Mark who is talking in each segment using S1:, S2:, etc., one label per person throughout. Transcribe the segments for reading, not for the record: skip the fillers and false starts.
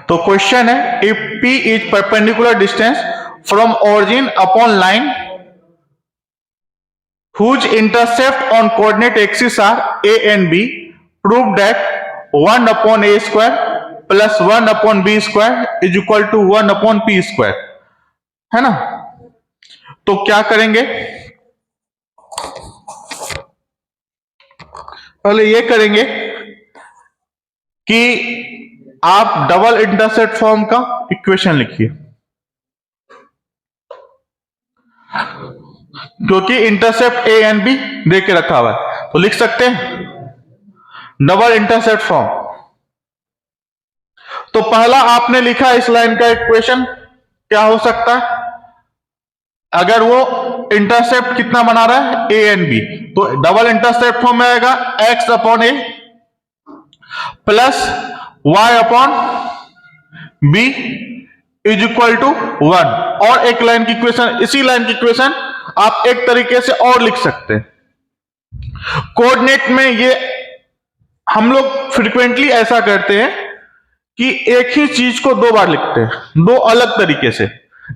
S1: तो क्वेश्चन है, if P is perpendicular distance from origin upon line whose intercept on coordinate axes are A and B, prove that 1 upon A square plus 1 upon B square is equal to 1 upon P square, है ना। तो क्या करेंगे, पहले ये करेंगे कि आप डबल इंटरसेप्ट फॉर्म का इक्वेशन लिखिए, क्योंकि इंटरसेप्ट ए एंड बी दे के रखा हुआ है, तो लिख सकते हैं डबल इंटरसेप्ट फॉर्म। तो पहला आपने लिखा इस लाइन का इक्वेशन क्या हो सकता है, अगर वो इंटरसेप्ट कितना बना रहा है ए एंड बी, तो डबल इंटरसेप्ट फॉर्म में आएगा X upon A plus Y upon B is equal to 1। और एक लाइन की इक्वेशन, इसी लाइन की इक्वेशन आप एक तरीके से और लिख सकते हैं। कोऑर्डिनेट में ये हम लोग फ्रीक्वेंटली ऐसा करते हैं कि एक ही चीज को दो बार लिखते हैं, दो अलग तरीके से।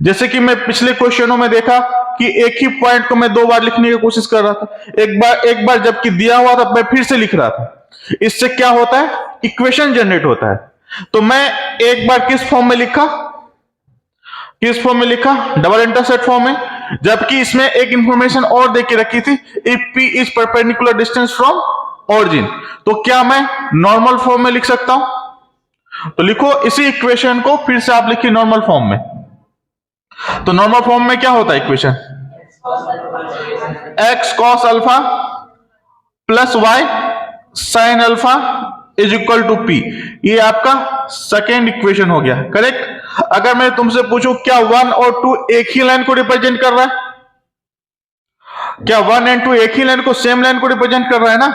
S1: जैसे कि मैं पिछले क्वेश्चनों में देखा कि एक ही पॉइंट को मैं दो बार लिखने की कोशिश कर रहा था, एक बार जबकि दिया हुआ था मैं फिर से लिख रहा था। इससे क्या होता है, इक्वेशन जनरेट होता है। तो मैं एक बार किस फॉर्म में लिखा, डबल इंटरसेप्ट फॉर्म में, जबकि इसमें एक इंफॉर्मेशन और देके रखी थी, if P is perpendicular distance from origin. तो क्या मैं नॉर्मल फॉर्म में लिख सकता हूं, तो लिखो इसी इक्वेशन को फिर से आप लिखिए नॉर्मल फॉर्म में। तो नॉर्मल फॉर्म में क्या होता है equation, x cos alpha plus y sin alpha is equal to P। ये आपका सेकेंड इक्वेशन हो गया, करेक्ट। अगर मैं तुमसे पूछूं क्या 1 और 2 एक ही लाइन को रिप्रेजेंट कर रहा है, क्या 1 एंड 2 एक ही लाइन को, सेम लाइन को रिप्रेजेंट कर रहा है ना,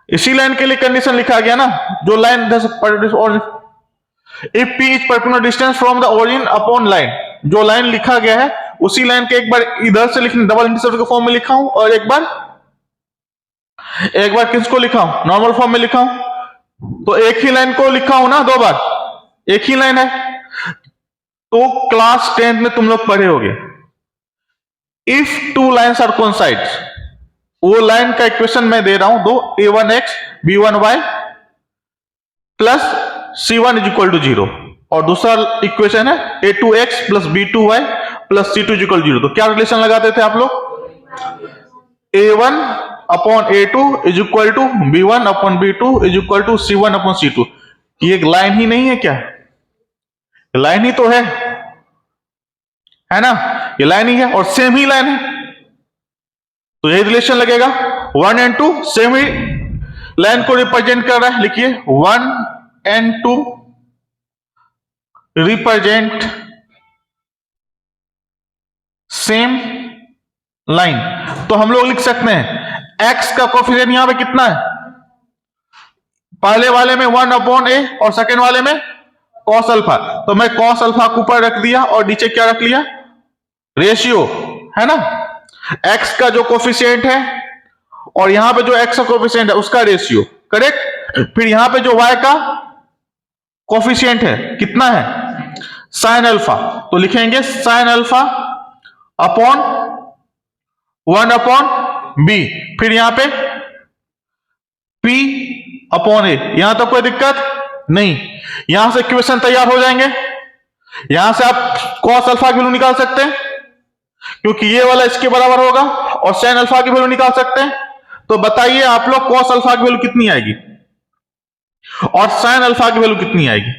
S1: इसी लाइन के लिए कंडीशन लिखा गया ना, जो line if P is perpendicular distance from the origin upon line, जो लाइन लिखा गया है उसी लाइन के एक बार इधर से लिखने डबल इंटरसेप्ट के फॉर्म में लिखा हूं, और एक बार किसको लिखा हूं, नॉर्मल फॉर्म में लिखा हूं। तो एक ही लाइन को लिखा हूं ना दो बार, एक ही लाइन है। तो क्लास 10 में तुम लोग पढ़े होगे, if two lines are coincides, वो लाइन का इक्वेशन मैं दे रहा हूं, दो a1x b1y plus c1 is equal to 0, और दूसरा इक्वेशन है a2x plus b2y plus c2 is equal to 0। तो क्या रिलेशन लगाते थे आप लोग, a1 upon a2 is equal to b1 upon b2 is equal to c1 upon c2। ये एक लाइन ही नहीं है क्या, लाइन ही तो है ना, ये लाइन ही है और सेम ही लाइन है, तो यही रिलेशन लगेगा। 1 एंड 2 सेम ही लाइन को रिप्रेजेंट कर रहा है, लिखिए 1 एंड 2 रिप्रेजेंट सेम लाइन। तो हम लोग लिख सकते हैं x का कोफिशिएंट यहां पे कितना है, पहले वाले में 1 अपॉन a और सेकेंड वाले में cos अल्फा, तो मैं cos अल्फा को ऊपर रख दिया और नीचे क्या रख लिया, रेशियो, है ना। x का जो कोफिशिएंट है और यहां पे जो x का कोफिशिएंट है उसका रेशियो, करेक्ट। फिर यहां पे जो y का कोफिशिएंट है कितना है, sin अल्फा, तो लिखेंगे sin alpha upon 1 upon b, फिर यहां पे p अपॉन a। यहां तक कोई दिक्कत नहीं, यहां से इक्वेशन तैयार हो जाएंगे। यहां से आप cos अल्फा की वैल्यू निकाल सकते हैं, क्योंकि ये वाला इसके बराबर होगा, और sin अल्फा की वैल्यू निकाल सकते हैं। तो बताइए आप लोग cos अल्फा की वैल्यू कितनी आएगी और sin अल्फा की वैल्यू कितनी आएगी।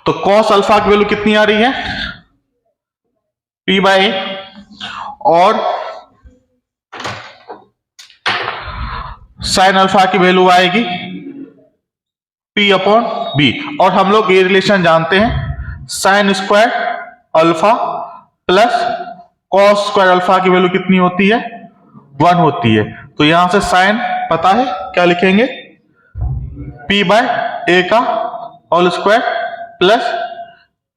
S1: तो cos अल्फा की वैल्यू कितनी आ रही है, p बाय a, और sin अल्फा की वैल्यू आएगी p अपॉन b। और हम लोग ये रिलेशन जानते हैं, sin square alpha plus cos square alpha की वैल्यू कितनी होती है, 1 होती है। तो यहां से sin पता है, क्या लिखेंगे, p बाय a का whole square plus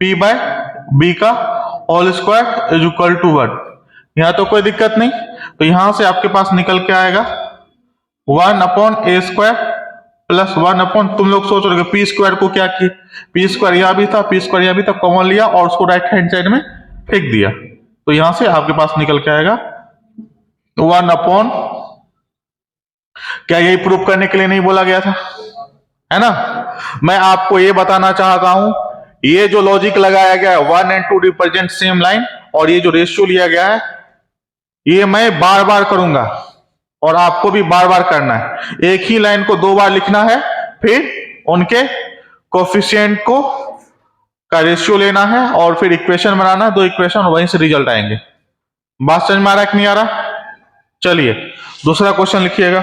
S1: p by b का whole square is equal to 1। यहां तो कोई दिक्कत नहीं, तो यहां से आपके पास निकल के आएगा 1/a² प्लस 1 तुम लोग सोच रहे हो पी स्क्वायर को क्या किए, पी स्क्वायर यहां भी था, पी स्क्वायर यहां भी था, कॉमन लिया और उसको राइट हैंड साइड में फेंक दिया, तो यहां से आपके पास निकल के आएगा 1 क्या यही प्रूफ करने के लिए नहीं बोला गया था, है ना। मैं आपको ये बताना चाहता हूं, ये जो लॉजिक लगाया गया है 1 and 2 रिप्रेजेंट सेम लाइन, और ये जो रेशियो लिया गया है ये मैं बार बार करूंगा और आपको भी बार बार करना है। एक ही लाइन को 2 बार लिखना है, फिर उनके कोफिशिएंट को का रेशियो लेना है और फिर इक्वेशन बनाना है, 2 इक्वेशन, वहीं से रिजल्ट आएंगे। बात समझ में आ रहा है कि नहीं आ रहा? चलिए दूसरा क्वेश्चन लिखिएगा।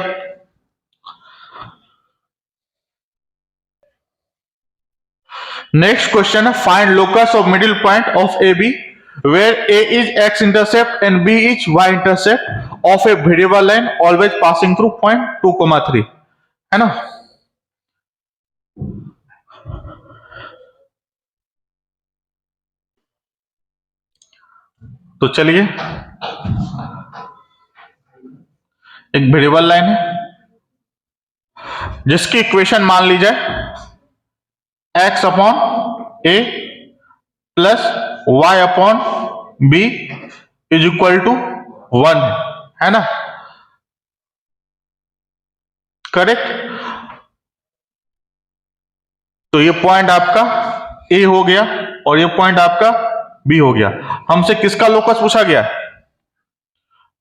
S1: नेक्स्ट क्वेश्चन है find locus of middle point of A B where A is X intercept and B is Y intercept of a variable line always passing through point 2,3, है ना। तो चलिए एक वेरिएबल लाइन है जिसकी equation मान ली जाए x upon A plus Y upon B is equal to 1 है ना, करेक्ट। तो ये पॉइंट आपका ए हो गया और ये पॉइंट आपका बी हो गया। हमसे किसका लोकस पूछा गया,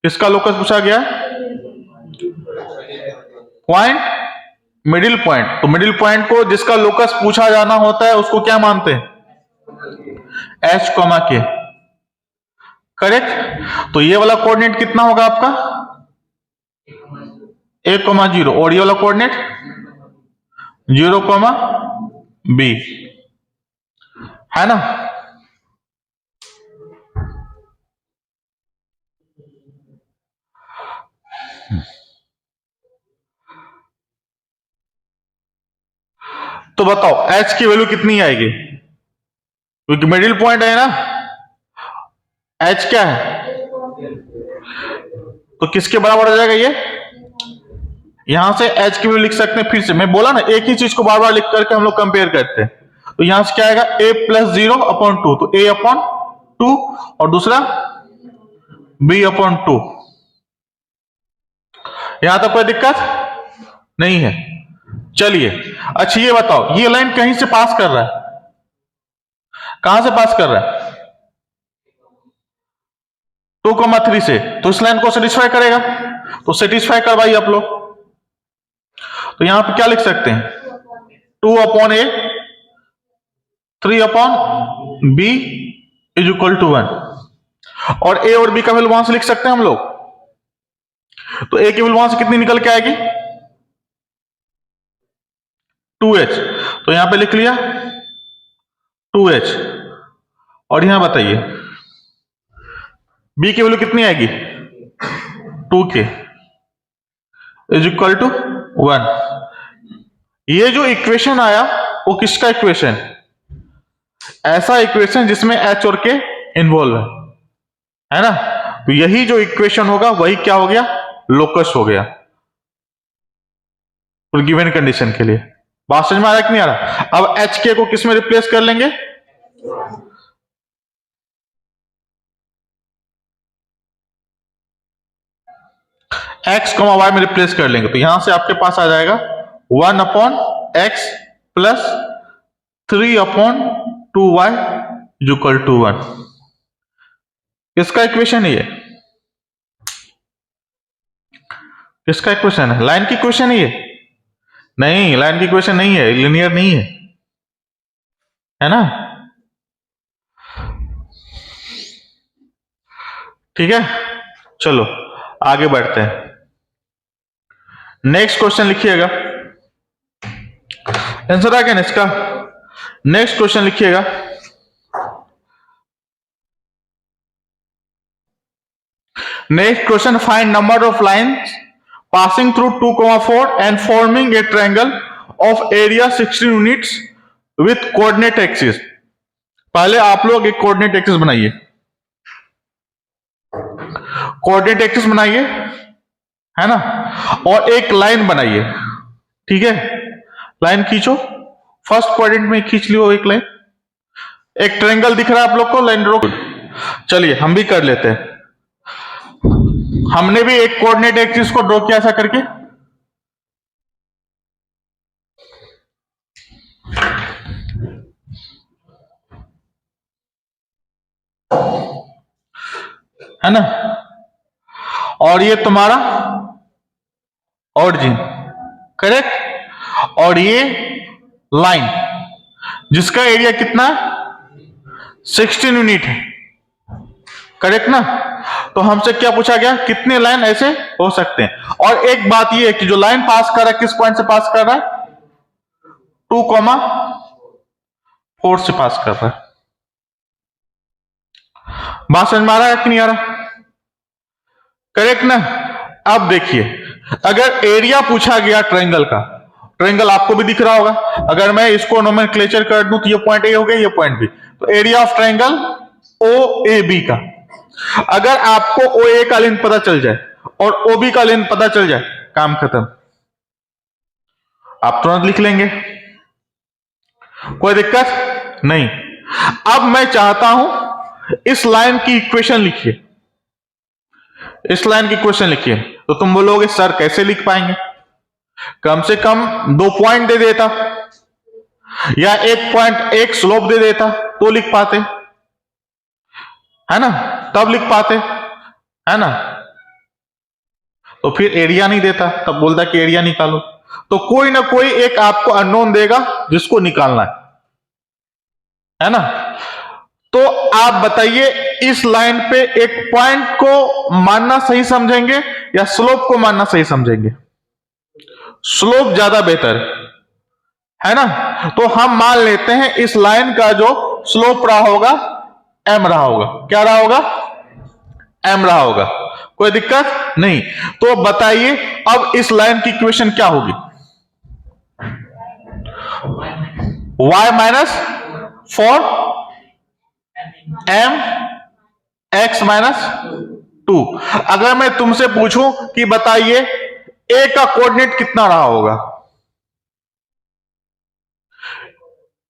S1: किसका लोकस पूछा गया, पॉइंट मिडिल पॉइंट। तो मिडिल पॉइंट को जिसका लोकस पूछा जाना होता है उसको क्या मानते हैं, h, के, करेक्ट। तो ये वाला कोऑर्डिनेट कितना होगा आपका a,0 और ये वाला कोऑर्डिनेट 0, b, है ना। तो बताओ h की वैल्यू कितनी आएगी, क्योंकि मिडिल पॉइंट है ना, h क्या है, तो किसके बराबर हो जाएगा ये, यहां से h की वैल्यू लिख सकते हैं। फिर से मैं बोला ना, एक ही चीज को बार बार लिख करके हम लोग कंपेयर करते हैं। तो यहां से क्या आएगा a + 0/2, तो a/2 और दूसरा b/2। यहां तक कोई दिक्कत नहीं है। चलिए अच्छा ये बताओ, ये लाइन कहीं से पास कर रहा है, कहां से पास कर रहा है, 2,3 से, तो इस लाइन को सेटिस्फाई करेगा, तो सेटिस्फाई करवाइए आप लोग। तो यहां पे क्या लिख सकते हैं 2/a 3/b is equal to 1, और a और b का वैल्यू वहां से लिख सकते हैं हम लोग। तो a की वैल्यू वहां से कितनी निकल के आएगी 2h, तो यहां पे लिख लिया 2h, और यहां बताइए b की वैल्यू कितनी आएगी 2k इज इक्वल टू 1। ये जो इक्वेशन आया वो किसका इक्वेशन, ऐसा इक्वेशन जिसमें h और k इन्वॉल्व है ना। तो यही जो इक्वेशन होगा वही क्या हो गया, लोकस हो गया गिवन कंडीशन के लिए। बात समझ में आ रहा है कि नहीं आ रहा। अब एच के को किस में रिप्लेस कर लेंगे, x, y में रिप्लेस कर लेंगे। तो यहां से आपके पास आ जाएगा 1/x plus 3/2y is equal to 1। किसका इक्वेशन है ये, किसका इक्वेशन है, लाइन की इक्वेशन है ये, नहीं लाइन की इक्वेशन नहीं है, लिनियर नहीं है ना, ठीक है। चलो आगे बढ़ते हैं, नेक्स्ट क्वेश्चन लिखिएगा, आंसर आ गया ना इसका। नेक्स्ट क्वेश्चन लिखिएगा, next question find number of lines passing through 2,4 and forming a triangle of area 16 units with coordinate axis. पहले आप लोग एक कोऑर्डिनेट एक्सिस बनाइए, कोऑर्डिनेट एक्सिस बनाइए, है ना, और एक लाइन बनाइए, ठीक है, लाइन खींचो, फर्स्ट क्वाड्रेंट में खींच लियो एक लाइन, एक ट्रायंगल दिख रहा है आप लोग को, लाइन ड्रॉ। चलिए हम भी कर लेते हैं, हमने भी एक कोऑर्डिनेट एक्सिस को ड्रॉ किया ऐसा करके, है ना, और ये तुम्हारा ऑरिजिन, करेक्ट, और ये लाइन जिसका एरिया कितना 16 यूनिट है, करेक्ट ना। तो हमसे क्या पूछा गया, कितने लाइन ऐसे हो सकते हैं। और एक बात ये है कि जो लाइन पास कर रहा है किस पॉइंट से पास कर रहा है, 2,4 से पास कर रहा है। बात समझ में आ रहा है कि नहीं आ रहा, करेक्ट ना। अब देखिए, अगर एरिया पूछा गया ट्रायंगल का, ट्रायंगल आपको भी दिख रहा होगा, अगर मैं इसको नोमेनक्लेचर कर दूं तो ये पॉइंट ए हो गया, ये पॉइंट बी, तो area of triangle O A B का, अगर आपको ओ ए का लेंथ पता चल जाए और ओ बी का लेंथ पता चल जाए, काम खत्म, आप तुरंत लिख लेंगे, कोई दिक्कत नहीं। अब मैं चाहता हूं इस लाइन की इक्वेशन लिखिए, इस लाइन की इक्वेशन लिखिए। तो तुम बोलोगे सर कैसे लिख पाएंगे, कम से कम 2 पॉइंट दे देता या 1 पॉइंट एक स्लोप दे देता तो लिख पाते, है ना, तब लिख पाते, है ना। तो फिर एरिया नहीं देता, तब बोलता कि एरिया निकालो, तो कोई ना कोई एक आपको अननोन देगा जिसको निकालना है ना। तो आप बताइए इस लाइन पे एक पॉइंट को मानना सही समझेंगे या स्लोप को मानना सही समझेंगे, स्लोप ज्यादा बेहतर है ना। तो हम मान लेते हैं इस लाइन का जो स्लोप रहा होगा एम रहा होगा, क्या रहा होगा, एम रहा होगा, कोई दिक्कत नहीं। तो बताइए अब इस लाइन की इक्वेशन क्या होगी, y minus 4 m x minus 2। अगर मैं तुमसे पूछूं कि बताइए ए का कोऑर्डिनेट कितना रहा होगा,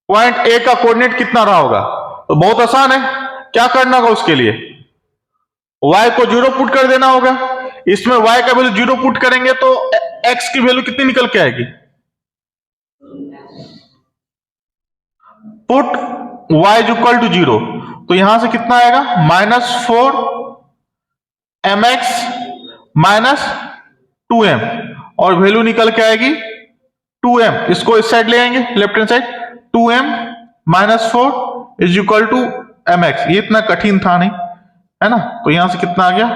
S1: पॉइंट ए का कोऑर्डिनेट कितना रहा होगा, तो बहुत आसान है, क्या करना होगा उसके लिए, y को 0 पुट कर देना होगा, इसमें y का वैल्यू 0 पुट करेंगे तो x की वैल्यू कितनी निकल के आएगी, put y is equal to 0, तो यहां से कितना आएगा -4 mx माइनस 2m, और वैल्यू निकल के आएगी 2m, इसको इस साइड ले आएंगे left hand side, 2m minus 4 is equal to mx, ये इतना कठिन था नहीं, है ना। तो यहां से कितना आ गया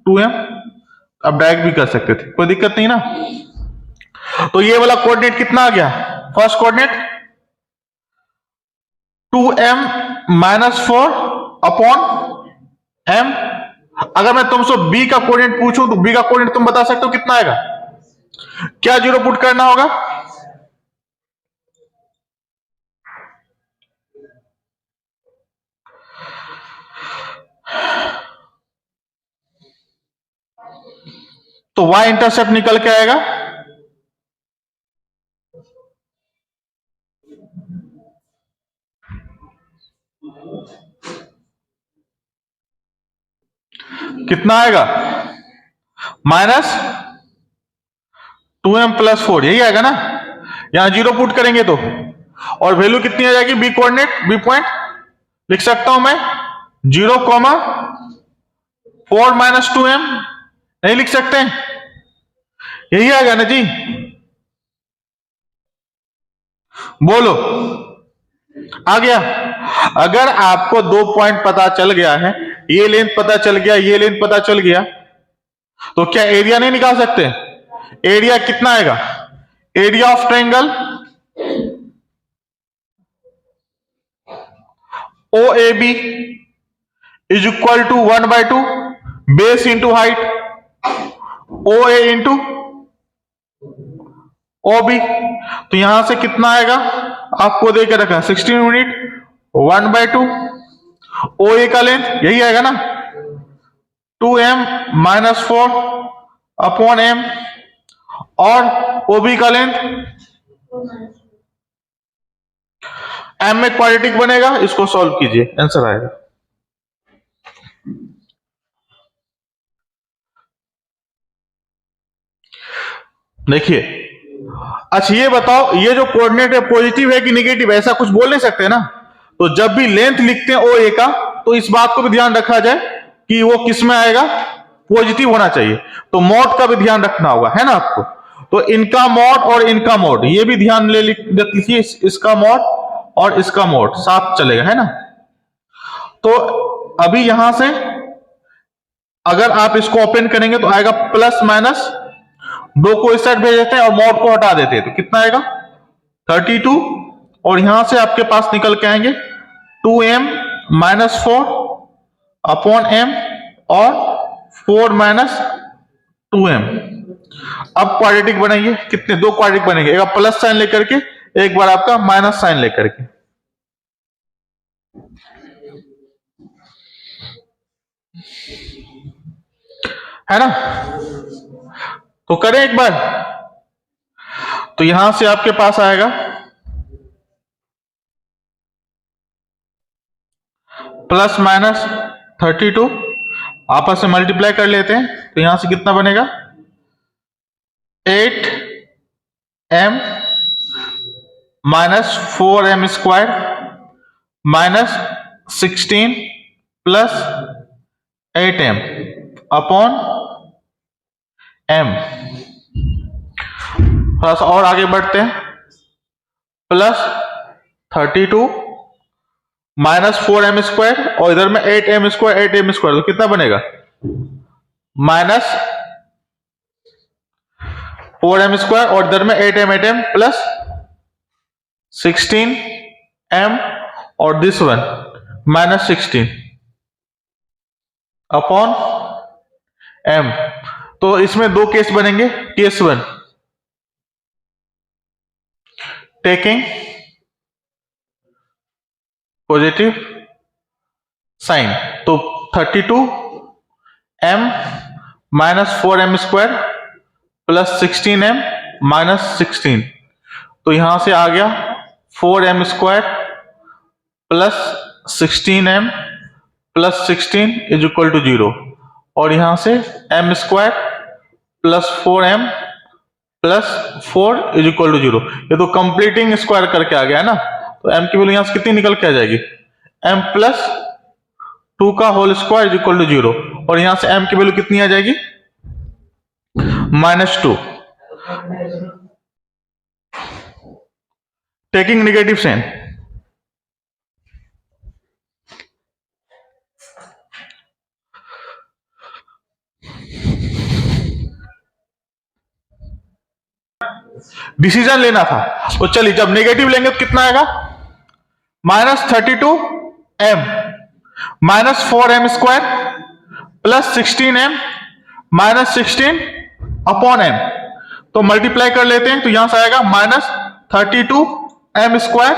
S1: 2m, अब डायरेक्ट भी कर सकते थे, कोई दिक्कत नहीं ना। तो ये वाला कोऑर्डिनेट कितना आ गया, first coordinate 2m minus 4 upon m। अगर मैं तुमसे b का कोऑर्डिनेट पूछूं तो b का कोऑर्डिनेट तुम बता सकते हो कितना आएगा, क्या 0 पुट करना होगा, तो y इंटरसेप्ट निकल के आएगा कितना आएगा माइनस 2m प्लस 4, यही आएगा ना, यहां 0 पुट करेंगे तो, और वैल्यू कितनी आ जाएगी, बी कोऑर्डिनेट, बी पॉइंट लिख सकता हूं मैं 0, 4 माइनस 2m, नहीं लिख सकते, यही आएगा ना जी, बोलो आ गया। अगर आपको 2 पॉइंट पता चल गया है, ये लेंथ पता चल गया, ये लेंथ पता चल गया, तो क्या एरिया नहीं निकाल सकते, एरिया कितना आएगा, area of triangle O A B is equal to 1/2 base into height O A into O B. तो यहां से कितना आएगा, आपको देकर रखा 16 यूनिट, 1/2 ओ ए का लेंथ यही आएगा ना, 2m माइनस 4 अपॉन m, और OB का लेंथ m में क्वाड्रेटिक बनेगा, इसको सॉल्व कीजिए, आंसर आएगा। देखिए, अच्छा ये बताओ, ये जो कोऑर्डिनेट है पॉजिटिव है कि नेगेटिव, ऐसा कुछ बोल नहीं सकते ना। तो जब भी लेंथ लिखते हैं OA का, तो इस बात को भी ध्यान रखा जाए कि वो किस में आएगा, पॉजिटिव होना चाहिए। तो मॉड का भी ध्यान रखना होगा, है ना आपको। तो इनका मॉड और इनका मॉड, ये भी ध्यान ले लिखिए, इसका मॉड और इसका मॉड साथ चलेगा, है ना। तो अभी यहां से अगर आप इसको ओपन करेंगे तो आएगा प्लस माइनस, दो को इस साइड भेज देते हैं और मॉड को हटा देते हैं, तो कितना आएगा 32, और यहां से आपके पास निकल के आएंगे 2m माइनस 4 अपॉन m और 4 माइनस 2m। अब क्वाड्रेटिक बनाइए, कितने, दो क्वाड्रेटिक बनेंगे, एक प्लस साइन लेकर के, एक बार आपका माइनस साइन लेकर के, है ना। तो करें एक बार, तो यहां से आपके पास आएगा प्लस माइनस 32, आपस में मल्टीप्लाई कर लेते हैं, तो यहां से कितना बनेगा 8m minus 4m square minus 16 plus 8m upon m। थोड़ा सा और आगे बढ़ते हैं, प्लस 32 माइनस 4m स्क्वायर, और इधर में 8m स्क्वायर, 8m स्क्वायर, तो कितना बनेगा माइनस 4m स्क्वायर, और इधर में 8m प्लस 16m, और this one minus 16 upon m। तो इसमें दो केस बनेंगे, case one taking positive sign, तो 32m minus 4m square plus 16m minus 16, तो यहां से आ गया 4m square plus 16m plus 16 is equal to 0, और यहां से m square plus 4m plus 4 is equal to 0। ये तो कंप्लीटिंग स्क्वायर करके आ गया है ना, तो m की वैल्यू यहां से कितनी निकल के आ जाएगी, m प्लस 2 का whole square is equal to 0, और यहां से m की वैल्यू कितनी आ जाएगी -2, टेकिंग नेगेटिव साइन। डिसीजन लेना था, तो चलिए जब नेगेटिव लेंगे तो कितना आएगा -32m minus 4m square plus 16m minus 16 upon m, तो मल्टीप्लाई कर लेते हैं, तो यहां से आएगा -32m square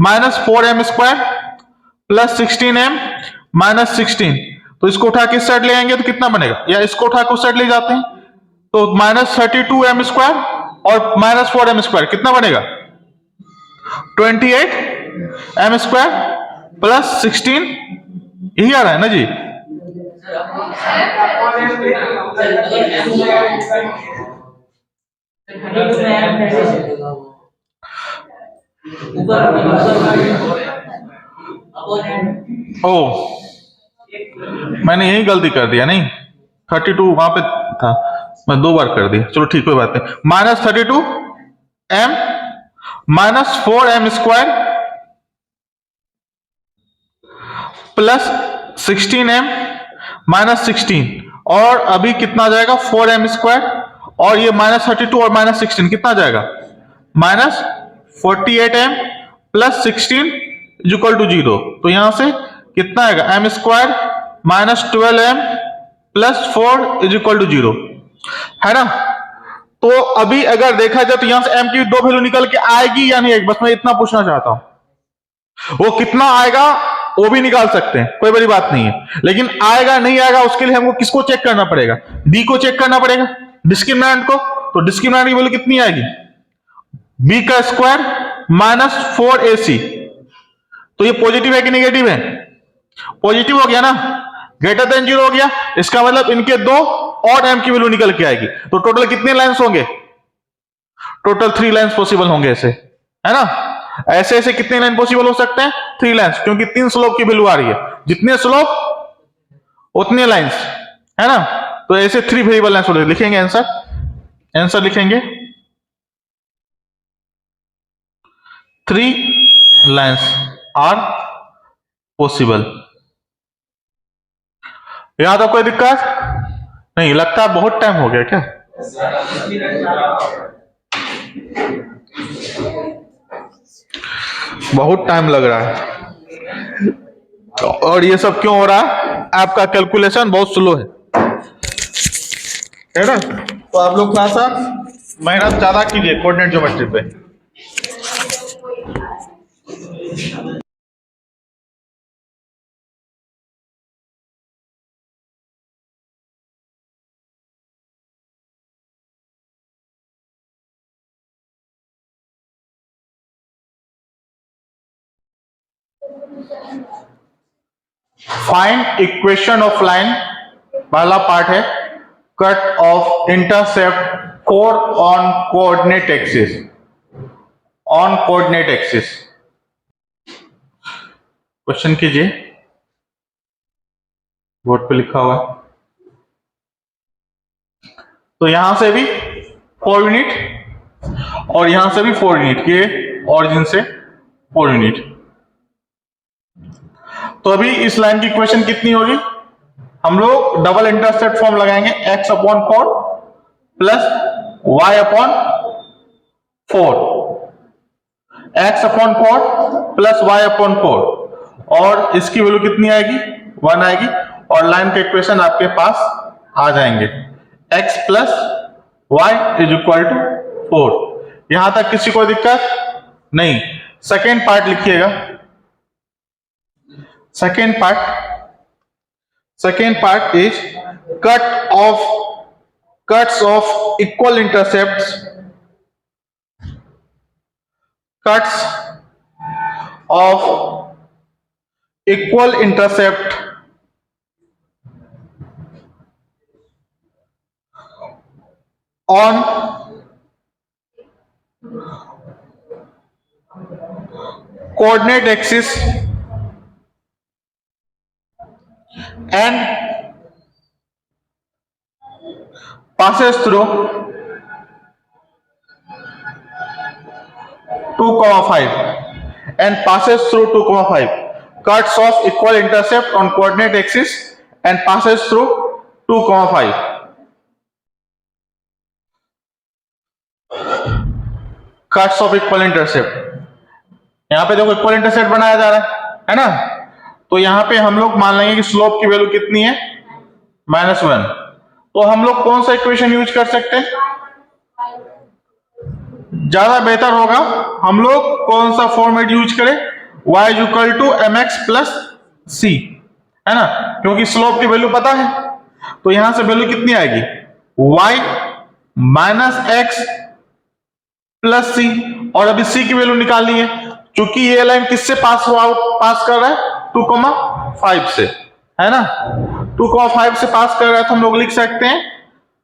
S1: minus 4m square plus 16m minus 16, तो इसको उठा के इस साइड ले आएंगे तो कितना बनेगा, या इसको उठा के उस साइड ले जाते हैं, तो -32m स्क्वायर और माइनस 4m स्क्वायर कितना बनेगा 28m स्क्वायर प्लस 16, यही आ रहा है ना जी। ओ, मैंने यही गलती कर दिया, नहीं 32 वहां पे था, मैं दो बार कर दिया, चलो ठीक, कोई बात नहीं। -32m minus 4m square plus 16m minus 16, और अभी कितना आ जाएगा 4m स्क्वायर, और ये -32 और माइनस 16 कितना आ जाएगा -48m plus 16 is equal to 0, तो यहां से कितना आएगा m square minus 12m plus 4 is equal to 0, है ना। तो अभी अगर देखा जाए तो यहां से m की दो वैल्यू निकल के आएगी या नहीं आएगी, बस मैं इतना पूछना चाहता हूं, वो कितना आएगा वो भी निकाल सकते हैं, कोई बड़ी बात नहीं है। लेकिन आएगा नहीं आएगा उसके लिए हमको किसको चेक करना पड़ेगा? डी को चेक करना पड़ेगा, डिस्क्रिमिनेंट को। तो डिस्क्रिमिनेंट की वैल्यू कितनी आएगी? बी का स्क्वायर माइनस 4ac। तो ये पॉजिटिव है कि नेगेटिव है? पॉजिटिव हो गया ना, ग्रेटर देन 0 हो गया। इसका मतलब इनके दो और m की वैल्यू निकल के आएगी। तो टोटल कितने लाइंस होंगे? टोटल 3 लाइंस पॉसिबल होंगे ऐसे, है ना। ऐसे ऐसे कितने लाइन पॉसिबल हो सकते हैं? 3 लाइंस, क्योंकि 3 स्लोप की वैल्यू आ रही है। जितने स्लोप उतने लाइंस, है ना। तो ऐसे 3 वेरिएबल लाइंस होते हैं। लिखेंगे आंसर लिखेंगे 3 लाइंस आर पॉसिबल। यहां तक कोई दिक्कत नहीं? लगता है बहुत टाइम हो गया क्या? बहुत टाइम लग रहा है। और ये सब क्यों हो रहा है? आपका कैलकुलेशन बहुत स्लो है ना। तो आप लोग थोड़ा सा मेहनत ज्यादा कीजिए कोऑर्डिनेट ज्योमेट्री पे। फाइंड इक्वेशन ऑफ लाइन, पहला पार्ट है cut off intercept 4 on coordinate axis. On coordinate axis question कीजिए, बोर्ड पे लिखा हुआ है। तो यहां से भी 4 यूनिट और यहां से भी 4 यूनिट, ये ऑरिजिन से 4 यूनिट। तो अभी इस लाइन की इक्वेशन कितनी होगी? हम लोग डबल इंटरसेप्ट फॉर्म लगाएंगे, x upon 4 plus y upon 4, x upon 4 plus y upon 4, और इसकी वैल्यू कितनी आएगी? 1 आएगी। और लाइन का इक्वेशन आपके पास आ जाएंगे, x plus y is equal to 4। यहां तक किसी को दिक्कत नहीं? सेकेंड पार्ट लिखिएगा। Second part is cuts of equal intercepts, cuts of equal intercept on coordinate axis and passes through 2,5 and passes through 2,5. Cuts of equal intercept on coordinate axis and passes through 2,5. Cuts of equal intercept, यहां पे देखो equal intercept बनाया जा रहा है ना। तो यहां पे हम लोग मान लेंगे कि स्लोप की वैल्यू कितनी है? -1। तो हम लोग कौन सा इक्वेशन यूज कर सकते हैं? ज्यादा बेहतर होगा हम लोग कौन सा फॉर्मेट यूज करें? y is equal to mx plus c, है ना, क्योंकि स्लोप की वैल्यू पता है। तो यहां से वैल्यू कितनी आएगी? y माइनस एक्स प्लस सी, और अभी c की वैल्यू निकालनी है, क्योंकि ये लाइन किससे पास कर रहा है? 2,5 से, है ना। 2,5 से पास कर रहा है, तो हम लोग लिख सकते हैं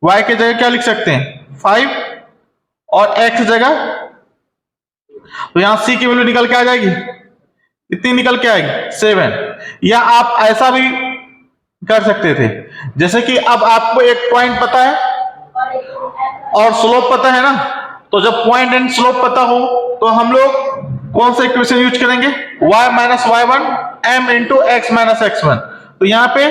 S1: y के जगह क्या लिख सकते हैं? 5, और x जगह, तो यहां c की वैल्यू निकल के आ जाएगी, कितनी निकल के आएगी? 7। या आप ऐसा भी कर सकते थे, जैसे कि अब आपको एक पॉइंट पता है और स्लोप पता है ना, तो जब पॉइंट एंड स्लोप पता हो तो हम लोग कौन सा इक्वेशन यूज करेंगे? y minus y1 m into x minus x1। तो यहाँ पे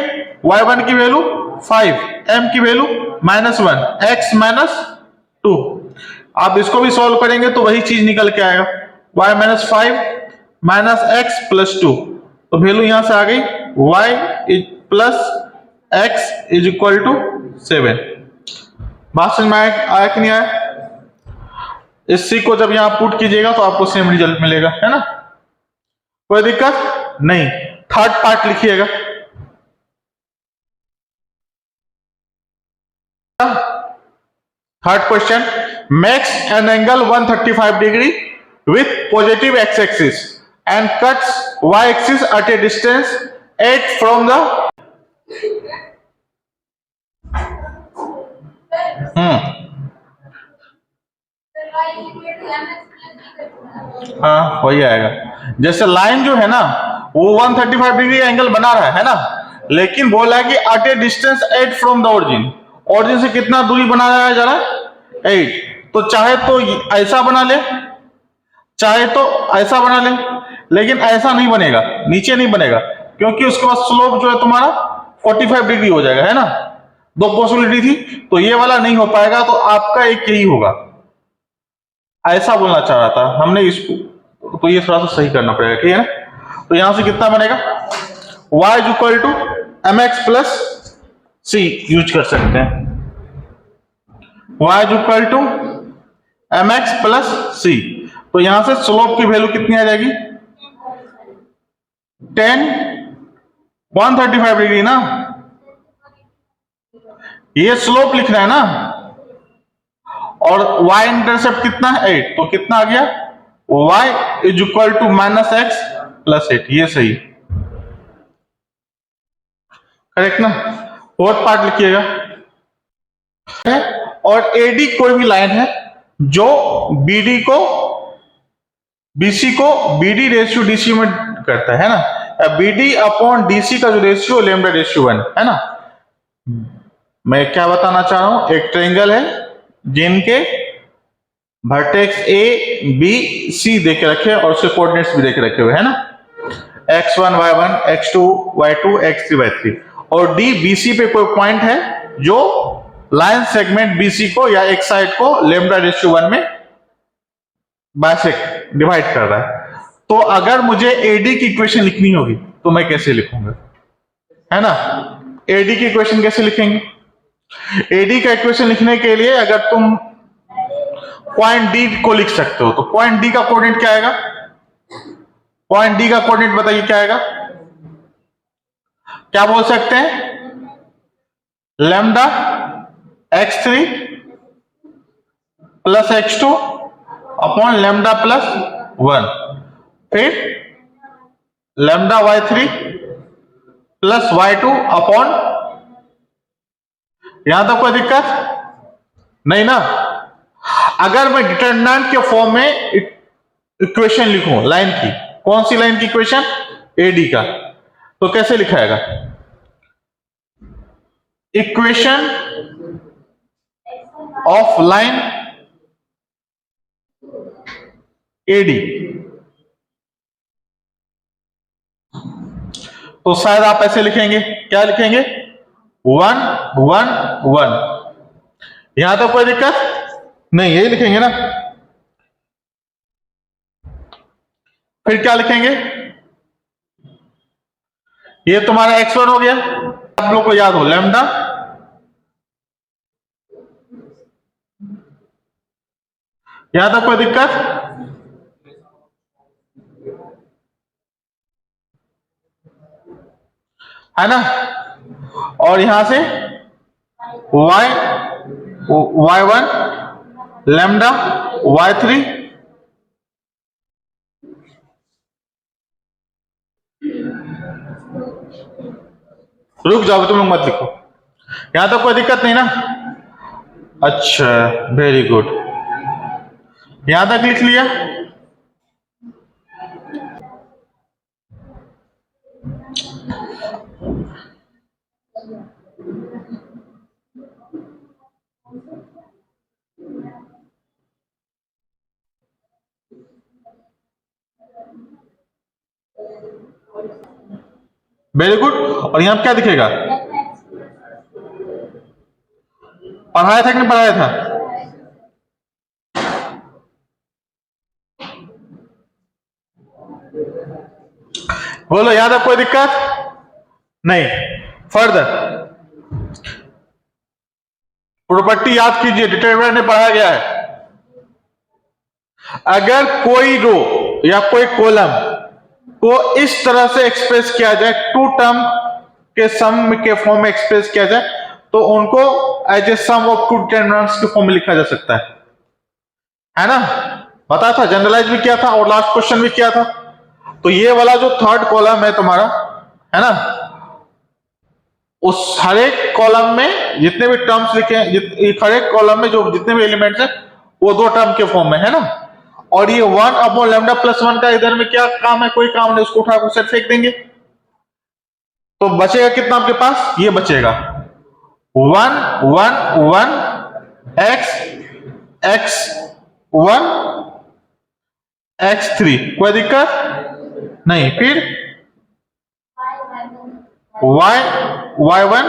S1: y1 की वैल्यू 5, m की वैल्यू -1, x माइनस 2। आप इसको भी सॉल्व करेंगे तो वही चीज निकल के आएगा, y minus 5 minus x plus 2। तो वैल्यू यहां से आ गई y is plus x is equal to 7। बात समझ में आया कि नहीं आया? इस c को जब यहां पुट कीजिएगा तो आपको सेम रिजल्ट मिलेगा, है ना, कोई दिक्कत नहीं। थर्ड पार्ट लिखिएगा। Third question, makes an angle 135 degree with positive x axis and cuts y axis at a distance 8 from the हाँ वही आएगा। जैसे लाइन जो है ना वो 135 डिग्री ऐंगल बना रहा है ना, लेकिन बोला है कि at a distance 8 from the origin, origin से कितना दूरी बना रहा है जरा 8। तो चाहे तो ऐसा बना ले, चाहे तो ऐसा बना ले, लेकिन ऐसा नहीं बनेगा, नीचे नहीं बनेगा, क्योंकि उसके बाद स्लोप जो है तुम्हारा 45 डिग्री हो जाएगा, है ना। दो पॉसिबिलिटी थी, तो ये वाला नहीं हो पाएगा, तो आपका एक यही होगा। ऐसा बोलना चाह रहा था हमने इसको, तो ये थोड़ा सा सही करना पड़ेगा, ठीक है ना। तो यहां से कितना बनेगा, y is equal to m x plus c use कर सकते हैं। y is equal to m x plus c, तो यहां से स्लोप की वैल्यू कितनी आ जाएगी 10 135 डिग्री ना, ये स्लोप लिख रहा है ना, और y इंटरसेप्ट कितना है 8, तो कितना आ गया y is equal to minus x plus 8, ये सही करेक्ट ना। फोर्थ पार्ट लिखिएगा, और AD कोई भी लाइन है जो BD को BC को BD रेशियो DC में करता है ना, BD अपॉन DC का जो रेशियो लैम्डा रेशियो 1 है ना। मैं क्या बताना चाह रहा हूं, एक ट्रायंगल है जिनके वर्टेक्स A B C देके रखे और उसके कोऑर्डिनेट्स भी देके रखे हुए है ना, x1 y1 x2 y2 x3 y3, और D BC पे कोई पॉइंट है जो लाइन सेगमेंट BC को या एक साइड को लैम्डा रेशियो 1 में बाइसेक्ट डिवाइड कर रहा है। तो अगर मुझे AD की इक्वेशन लिखनी होगी तो मैं कैसे लिखूंगा, है ना। AD की इक्वेशन कैसे लिखेंगे, AD का इक्वेशन लिखने के लिए अगर तुम पॉइंट डी को लिख सकते हो, तो पॉइंट डी का कोऑर्डिनेट क्या आएगा, पॉइंट डी का कोऑर्डिनेट बताइए क्या आएगा, क्या बोल सकते हैं lambda x3 plus x2 upon lambda plus 1, फिर lambda y3 plus y2 upon, यहां तक कोई दिक्कत नहीं ना। अगर मैं डिटरमिनेंट के फॉर्म में इक्वेशन लिखूं लाइन की, कौन सी लाइन की इक्वेशन, AD का, तो कैसे लिखाएगा, इक्वेशन ऑफ लाइन AD, तो शायद आप ऐसे लिखेंगे, क्या लिखेंगे 1 1 1, यहां तो कोई दिक्कत नहीं, यही लिखेंगे ना। फिर क्या लिखेंगे, ये तुम्हारा x1 हो गया, आप लोग को याद हो लैम्डा, यहां तक कोई दिक्कत है ना। और यहां से y1 लैम्डा y3 रुक जाओ तुम लोग मत लिखो, यहां तक कोई दिक्कत नहीं ना। अच्छा वेरी गुड, यहां तक लिख लिया। वेरी गुड, और यहां क्या दिखेगा, पढ़ाया था कि नहीं पढ़ाया था, बोलो यहां तक कोई दिक्कत नहीं। फर्दर प्रॉपर्टी याद कीजिए, डिटरमिनेंट में पढ़ाया गया है, अगर कोई रो या कोई कॉलम को इस तरह से एक्सप्रेस किया जाए, टू टर्म के सम के फॉर्म में एक्सप्रेस किया जाए, तो उनको as a sum of two determinants के फॉर्म में लिखा जा सकता है ना। बताया था, जनरलाइज भी किया था और लास्ट क्वेश्चन भी किया था। तो ये वाला जो थर्ड कॉलम है तुम्हारा, है ना, उस हर एक कॉलम में जितने भी टर्म्स लिखे हैं, हर एक कॉलम में जो जितने भी एलिमेंट्स हैं वो दो टर्म के फॉर्म में है ना। और ये 1/λ+1 का इधर में क्या काम है, कोई काम नहीं, उसको उठा कर फेंक देंगे। तो बचेगा कितना आपके पास, ये बचेगा 1 1 1 x x1 x3, कोई दिक्कत नहीं। फिर y y1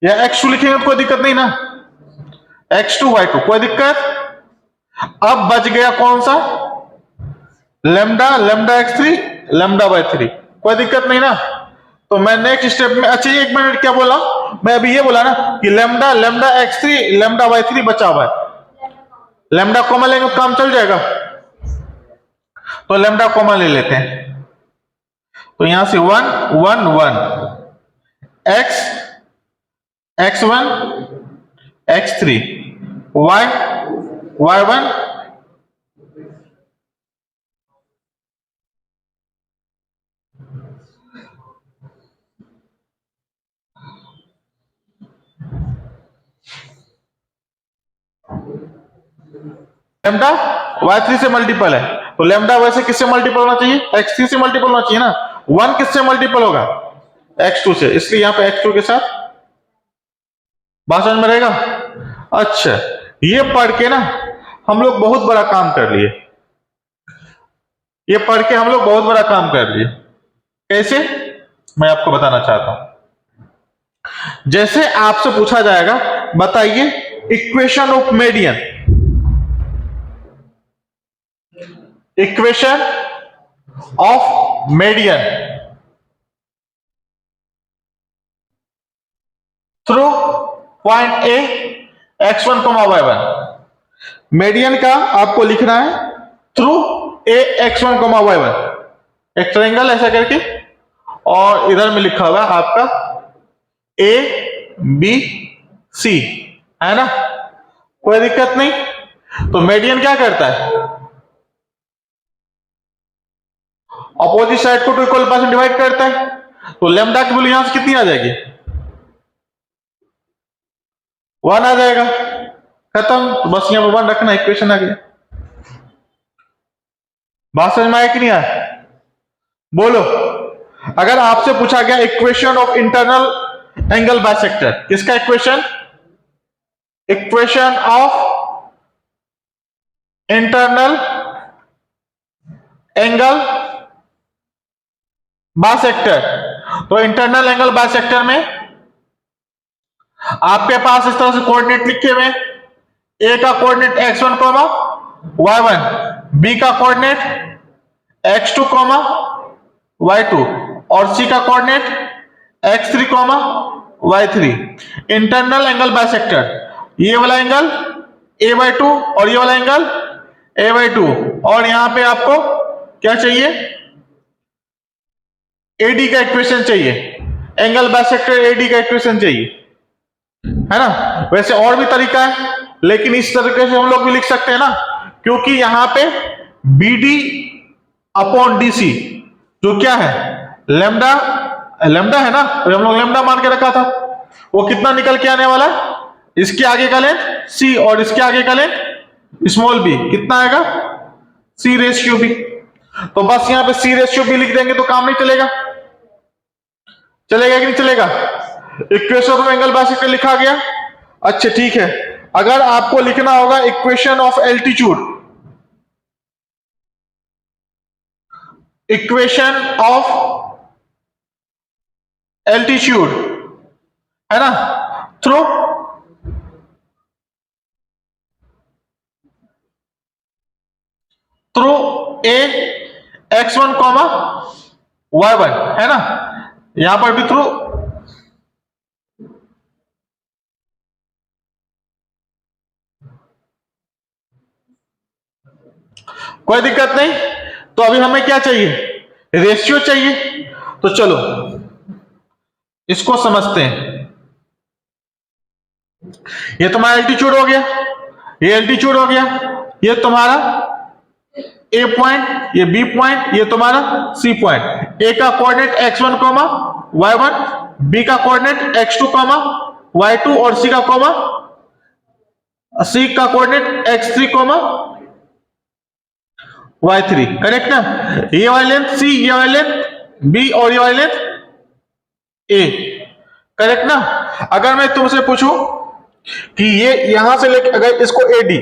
S1: या x2 लिखेंगे तो कोई दिक्कत नहीं ना, x2 y2 कोई दिक्कत। अब बच गया कौन सा, λ x3 λ/3, कोई दिक्कत नहीं ना। तो मैं नेक्स्ट स्टेप में, अच्छा एक मिनट, क्या बोला मैं अभी, ये बोला ना कि λ x3 λ/3 बचा हुआ है, लैम्डा कॉमन लेंगे तो काम चल जाएगा। तो लैम्डा कॉमन ले लेते हैं, तो यहां से 1 1 1 x x1 x3 y y1 lambda y3 से मल्टीपल है, तो लैम्डा वैसे किससे मल्टीपल होना चाहिए, x3 से मल्टीपल होना चाहिए ना। 1 किससे मल्टीपल होगा, x2 से, इसलिए यहां पे x2 के साथ बात समझ में रहेगा। अच्छा, ये पढ़ के ना हम लोग बहुत बड़ा काम कर लिए, ये पढ़ के हम लोग बहुत बड़ा काम कर लिए। कैसे, मैं आपको बताना चाहता हूं। जैसे आपसे पूछा जाएगा, बताइए equation of median, equation of median through point A x1 y1, median का आपको लिखना है थ्रू ए x1 y1, एक ट्रायंगल ऐसा करके, और इधर में लिखा हुआ है आपका ए बी सी, है ना, कोई दिक्कत नहीं। तो मीडियन क्या करता है, अपोजिट साइड को टू इक्वल पार्ट में डिवाइड करता है। तो लैम्डा की वैल्यू यहां से कितनी आ जाएगी, 1 आ जाएगा, खत्म। तो बस यहां पर 1 रखना, इक्वेशन आ गया। बात समझ में आया कि नहीं आया, बोलो। अगर आपसे पूछा गया equation of internal angle bisector, किसका equation, equation of internal angle bisector, तो इंटरनल एंगल बाइसेक्टर में आपके पास इस तरह से कोऑर्डिनेट लिखे हुए, ए का कोऑर्डिनेट x1 y1, बी का कोऑर्डिनेट x2 y2 और सी का coordinate x3 y3। Internal angle bisector, ये वाला एंगल a/2 और ये वाला एंगल a/2, और यहां पे आपको क्या चाहिए, AD का इक्वेशन चाहिए, एंगल बाइसेक्टर AD का इक्वेशन चाहिए, है ना। वैसे और भी तरीका है, लेकिन इस तरीके से हम लोग भी लिख सकते हैं ना, क्योंकि यहां पे BD अपॉन DC जो क्या है, लैम्डा, लैम्डा है ना, तो हम लोग लैम्डा मान के रखा था, वो कितना निकल के आने वाला है, इसके आगे का लेंथ C और इसके आगे का लेंथ स्मॉल b, कितना आएगा C/b। तो बस यहां पे C/b लिख देंगे तो काम नहीं चलेगा, चलेगा कि नहीं चलेगा। इक्वेशन ऑफ एंगल बाइसेक्टर लिखा गया। अच्छा ठीक है, अगर आपको लिखना होगा equation of altitude, equation of altitude, है ना, through through a x1 y1, है ना, यहां पर भी थ्रू, कोई दिक्कत नहीं। तो अभी हमें क्या चाहिए, रेशियो चाहिए। तो चलो इसको समझते हैं। ये तुम्हारा एल्टीट्यूड हो गया, ये एल्टीट्यूड हो गया, ये तुम्हारा ए पॉइंट, ये बी पॉइंट, ये तुम्हारा सी पॉइंट। ए का coordinate x1 comma y1, B का कोऑर्डिनेट x2 कॉमा y2 और सी का coordinate x3 comma y3। Correct ना? ये वाली लेंथ c, ये वाली लेंथ b और ये वाली लेंथ a। करेक्ट ना? अगर मैं तुमसे पूछूं कि ये यहां से लेके, अगर इसको AD,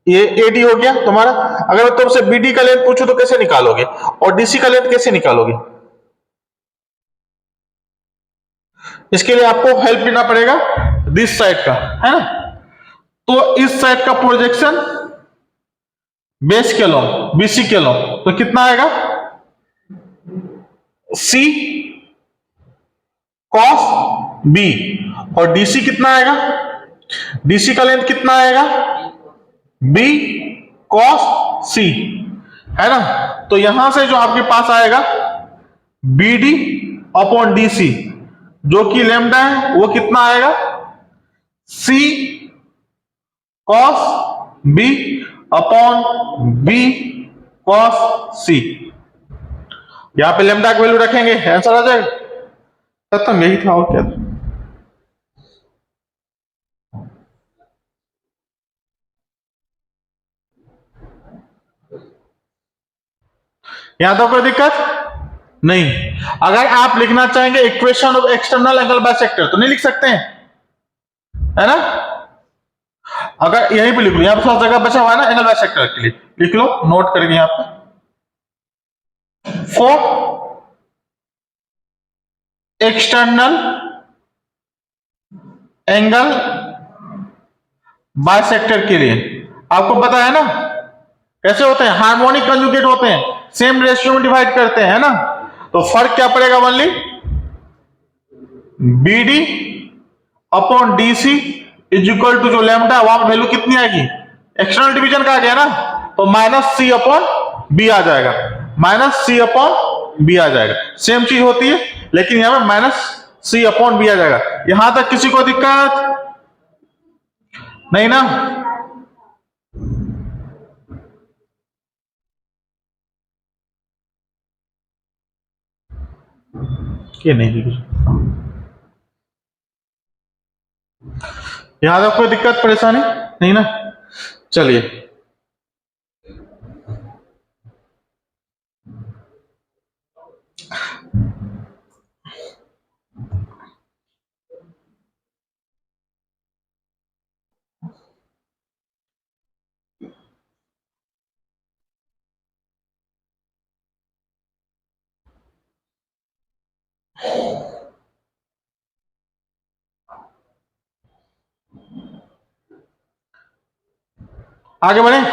S1: ये AD हो गया तुम्हारा, अगर मैं तुमसे BD का लेंथ पूछूं तो कैसे निकालोगे, और DC का लेंथ कैसे निकालोगे? इसके लिए आपको हेल्प लेना पड़ेगा दिस साइड का, है ना? तो इस साइड का प्रोजेक्शन बेस के लॉन्ग, BC के लॉन्ग, तो कितना आएगा, C cos B, और DC कितना आएगा, DC का लेंथ कितना आएगा, B cos C, है ना? तो यहां से जो आपके पास आएगा BD अपॉन DC, जो कि लैम्डा है, वो कितना आएगा, C cos B upon B cos C। यहां पे लैम्डा की वैल्यू रखेंगे, आंसर आ जाएगा। खत्म, यही था और क्या था। यहां तो कोई दिक्कत नहीं। अगर आप लिखना चाहेंगे equation of external angle bisector तो नहीं लिख सकते हैं, है ना? अगर यहीं पे लिख लो, यहां पे थोड़ा जगह बचा हुआ है ना एंगल बाइसेक्टर के लिए, लिख लो, नोट करेंगे यहां पे। फॉर एक्सटर्नल एंगल बाइसेक्टर के लिए आपको पता है ना कैसे होते हैं, हार्मोनिक कंजुगेट होते हैं, सेम रेशियो में डिवाइड करते हैं, है ना? तो फर्क क्या पड़ेगा, only BD upon DC is equal to जो लैम्डा, वहां वैल्यू कितनी आएगी, एक्सटर्नल डिवीजन का आ गया ना, तो -C अपॉन B आ जाएगा, -C अपॉन B आ जाएगा। सेम चीज होती है, लेकिन यहां पे -C अपॉन B आ जाएगा। यहां तक किसी को दिक्कत नहीं ना? ये नहीं, यहां तक कोई दिक्कत परेशानी नहीं ना? चलिए, आगे बढ़े। है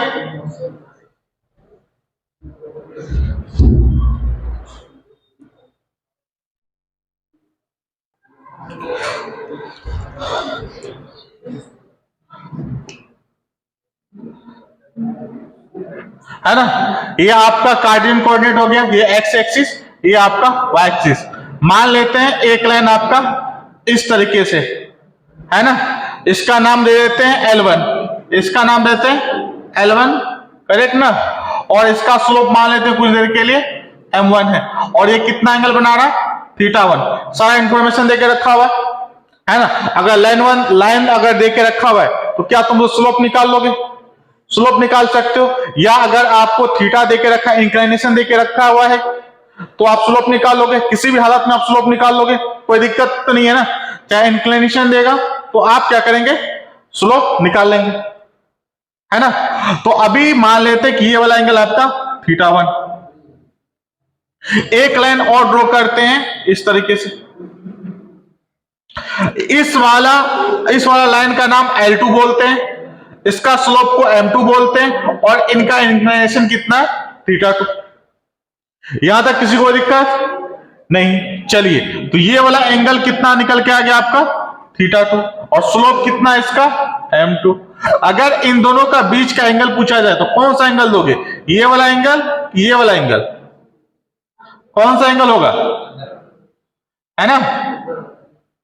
S1: ना? ये आपका कार्डियन कोऑर्डिनेट हो गया, ये एक्स एक्सिस, ये आपका वाई एक्सिस। मान लेते हैं एक लाइन आपका इस तरीके से, है ना? इसका नाम दे देते हैं L1, इसका नाम देते हैं L1, करेक्ट ना? और इसका स्लोप मान लेते हैं कुछ देर के लिए M1 है, और ये कितना एंगल बना रहा है, θ1। सारा इंफॉर्मेशन देके रखा हुआ है ना? अगर लाइन अगर देके रखा हुआ है तो क्या तुम स्लोप निकाल लोगे, स्लोप निकाल सकते हो, या अगर आपको थीटा देके रखा है, इंक्लिनेशन देके रखा हुआ है, तो आप स्लोप निकाल लोगे, किसी भी हालत में आप स्लोप निकाल लोगे, कोई दिक्कत तो नहीं है ना? चाहे इंक्लिनेशन देगा तो आप क्या करेंगे, स्लोप निकाल लेंगे, है ना? तो अभी मान लेते कि ये वाला एंगल आपका θ1। एक लाइन और ड्रॉ करते हैं इस तरीके से, इस वाला लाइन का नाम L2 बोलते हैं, इसका स्लोप को M2 बोलते हैं, और इनका इंक्लिनेशन कितना है, θ2। यहां तक किसी को दिक्कत नहीं? चलिए, तो ये वाला एंगल कितना निकल के आ गया आपका, θ2, और स्लोप कितना है इसका, M2। अगर इन दोनों का बीच का एंगल पूछा जाए तो कौन सा एंगल दोगे, ये वाला एंगल, ये वाला एंगल, कौन सा एंगल होगा, है ना,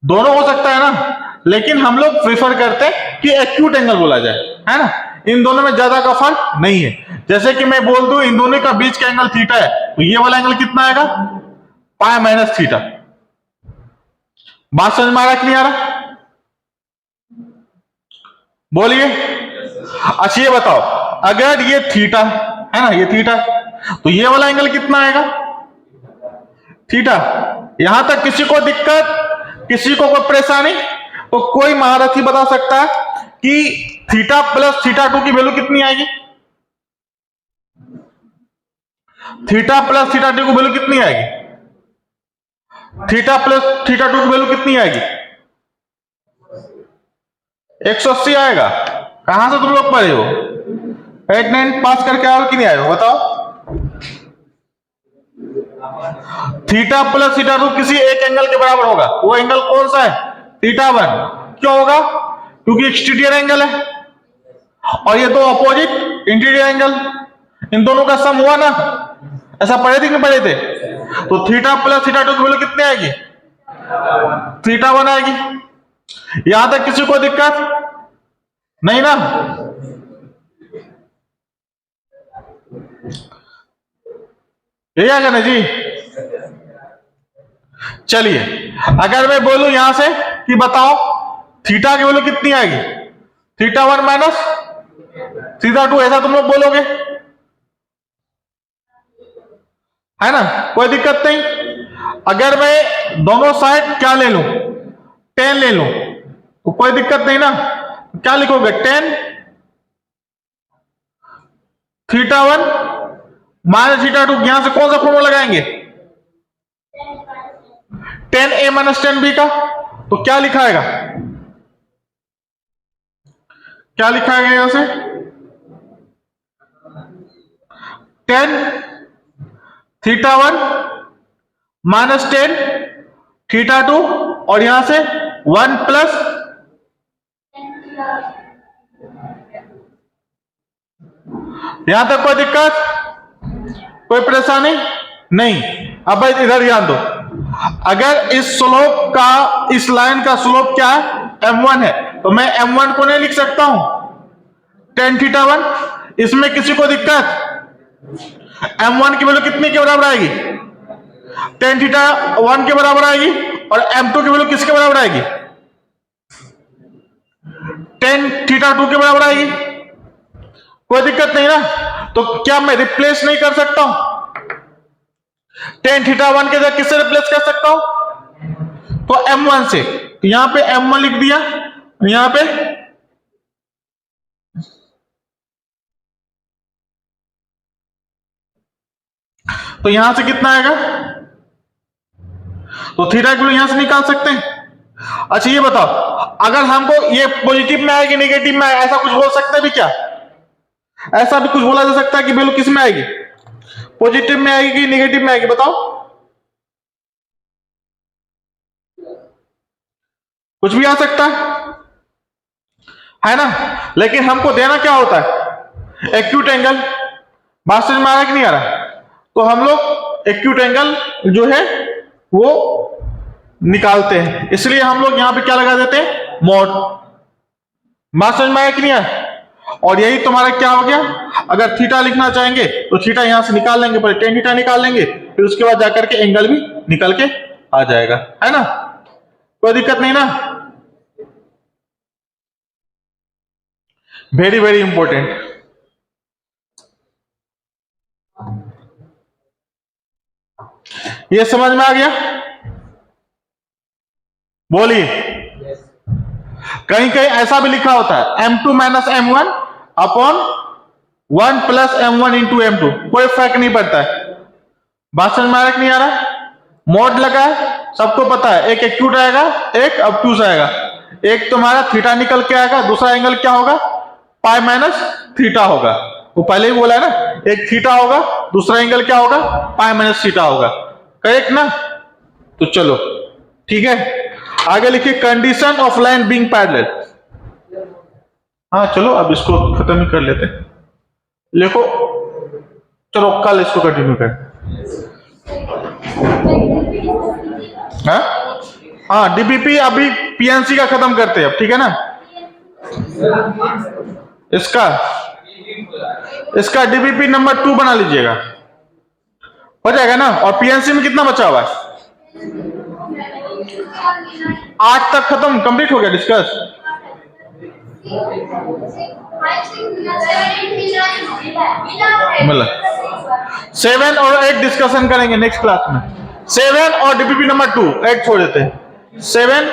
S1: दोनों हो सकता है ना, लेकिन हम लोग प्रिफर करते हैं कि एक्यूट एंगल बोला जाए, है ना, इन दोनों में ज्यादा का फर्क नहीं है। जैसे कि मैं बोल दूं इन दोनों का बीच का एंगल थीटा है, तो ये वाला एंगल कितना आएगा, पाई माइनस थीटा। बात समझ में आ रहा कि नहीं आ रहा, बोलिए। अच्छा ये बताओ, अगर ये थीटा है ना, ये थीटा, तो ये वाला एंगल कितना आएगा, थीटा। यहां तक किसी को दिक्कत, किसी को कोई परेशानी, तो कोई महारथी बता सकता है कि थीटा प्लस थीटा टू की वैल्यू कितनी आएगी, थीटा प्लस थीटा टू की वैल्यू कितनी आएगी, थीटा प्लस थीटा टू की वैल्यू कितनी आएगी, 180 आएगा। कहां से तुम लोग पढ़े हो, 8-9 पास करके आओ कि नहीं आए हो, बताओ। थीटा प्लस थीटा टू किसी एक एंगल के बराबर होगा, वो एंगल कौन सा है, थीटा 1। क्यों होगा, क्योंकि एक्सटीरियर एंगल है और ये दो अपोजिट इंटीरियर एंगल, इन दोनों का सम हुआ ना, ऐसा पढ़े थे कि नहीं पढ़े थे। तो थीटा प्लस थीटा टू की वैल्यू कितनी आएगी, थीटा 1 आएगी। यहां तक किसी को दिक्कत नहीं ना, यही आएगा ना जी। चलिए अगर मैं बोलूं यहां से कि बताओ थीटा की वैल्यू कितनी आएगी, थीटा 1 माइनस थीटा 2, ऐसा तुम लोग बोलोगे, है ना, कोई दिक्कत नहीं। अगर मैं दोनों साइड क्या ले लूं, 10 ले लूं, तो कोई दिक्कत नहीं ना, क्या लिखोगे, 10 थीटा 1 माइनस थीटा 2, यहां से कौन सा फॉर्मूला लगाएंगे, 10a माइनस 10b का, तो क्या लिखाएगा, क्या लिखाएगा यहां से, 10 थीटा 1 माइनस 10 थीटा 2, और यहां से 1 प्लस यहां तक कोई दिक्कत, कोई परेशानी नहीं। अब भाई इधर ध्यान दो, अगर इस स्लोप का, इस लाइन का स्लोप क्या है, m1 है, तो मैं m1 को नहीं लिख सकता हूं, tan थीटा 1। इसमें किसी को दिक्कत, m1 की वैल्यू कितनी के बराबर आएगी, tan थीटा 1 के बराबर आएगी, और m2 की वैल्यू किसके बराबर आएगी, tan थीटा 2 के बराबर आएगी, कोई दिक्कत नहीं ना। तो क्या मैं रिप्लेस नहीं कर सकता हूं, tan थीटा 1 के जगह किससे रिप्लेस कर सकता हूं, तो m1 से, तो यहां पे m1 लिख दिया, यहां पे तो यहां से कितना आएगा, तो थीटा की वैल्यू यहां से निकाल सकते हैं। अच्छा ये बताओ, अगर हमको ये पॉजिटिव में आएगी नेगेटिव में आएगी, ऐसा कुछ बोल सकते हैं भी क्या, ऐसा भी कुछ बोला जा सकता है कि वैल्यू किस में आएगी, पॉजिटिव में आएगी कि नेगेटिव में आएगी, बताओ, कुछ भी आ सकता है ना, लेकिन हमको देना क्या होता है, एक्यूट एंगल। बात समझ में आ रहा है कि नहीं आ रहा, तो हम लोग एक्यूट एंगल जो है वो निकालते हैं, इसलिए हम लोग यहां पे क्या लगा देते हैं, मॉड। बात समझ में आया कि नहीं आया, और यही तुम्हारा क्या हो गया, अगर थीटा लिखना चाहेंगे तो थीटा यहां से निकाल लेंगे, पहले tan थीटा निकाल लेंगे, फिर उसके बाद जाकर के एंगल भी निकल के आ जाएगा, है ना, कोई दिक्कत नहीं ना। Very very important. ये समझ में आ गया, बोलिए। कहीं कहीं ऐसा भी लिखा होता है m2 minus m1 upon 1 plus m1 into m2, कोई फर्क नहीं पड़ता है। बात समझ में आ रहा है कि नहीं आ रहा, मॉड लगा है, सबको पता है, एक एक्यूट आएगा, एक ऑब्टूस आएगा, एक तुम्हारा थीटा निकल के आएगा, दूसरा एंगल क्या होगा, पाई माइनस थीटा होगा, वो पहले ही बोला है ना, एक थीटा होगा, दूसरा एंगल क्या होगा, पाई माइनस थीटा होगा, करेक्ट ना। तो चलो ठीक है, आगे लिखिए condition of line being parallel. हाँ चलो अब इसको खत्म ही कर लेते हैं, लिखो चलो कल इसको कंटिन्यू करें। हाँ डीबीपी अभी पीएनसी का खत्म करते हैं अब, ठीक है ना। इसका डीबीपी नंबर 2 बना लीजिएगा, हो जाएगा ना। और पीएनसी में कितना बचा हुआ है? 8 तक खत्म, कंप्लीट हो गया डिस्कस। मतलब 7 और 8 डिस्कशन करेंगे नेक्स्ट क्लास में। 7 और डीपीपी नंबर 2, 8 छोड़ देते हैं। 7